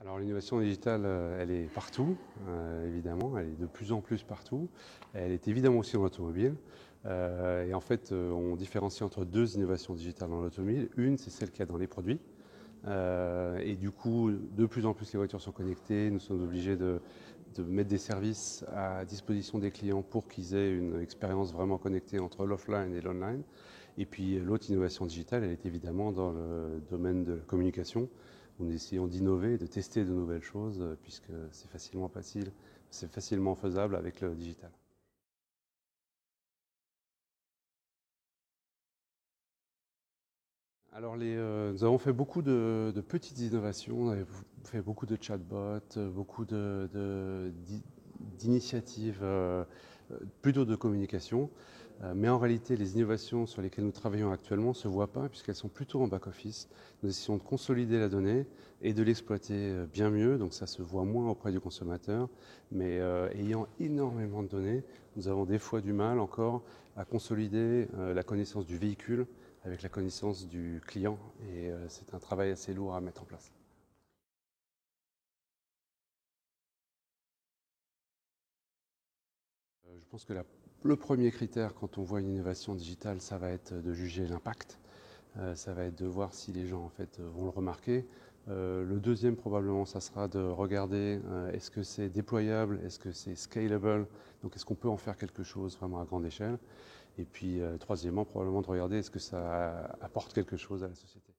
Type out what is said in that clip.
Alors l'innovation digitale, elle est partout, évidemment, elle est de plus en plus partout. Elle est évidemment aussi dans l'automobile. Et en fait, on différencie entre deux innovations digitales dans l'automobile. Une, c'est celle qu'il y a dans les produits. Et du coup, de plus en plus les voitures sont connectées. Nous sommes obligés de mettre des services à disposition des clients pour qu'ils aient une expérience vraiment connectée entre l'offline et l'online. Et puis l'autre innovation digitale, elle est évidemment dans le domaine de la communication. On essayons d'innover, de tester de nouvelles choses, puisque c'est facilement faisable avec le digital. Alors nous avons fait beaucoup de petites innovations, on a fait beaucoup de chatbots, beaucoup d'initiatives plutôt de communication. Mais en réalité, les innovations sur lesquelles nous travaillons actuellement ne se voient pas puisqu'elles sont plutôt en back-office. Nous essayons de consolider la donnée et de l'exploiter bien mieux, donc ça se voit moins auprès du consommateur. Mais ayant énormément de données, nous avons des fois du mal encore à consolider la connaissance du véhicule avec la connaissance du client et c'est un travail assez lourd à mettre en place. Je pense que le premier critère quand on voit une innovation digitale, ça va être de juger l'impact. Ça va être de voir si les gens en fait vont le remarquer. Le deuxième probablement, ça sera de regarder est-ce que c'est déployable, est-ce que c'est scalable, donc est-ce qu'on peut en faire quelque chose vraiment à grande échelle. Et puis troisièmement, probablement de regarder est-ce que ça apporte quelque chose à la société.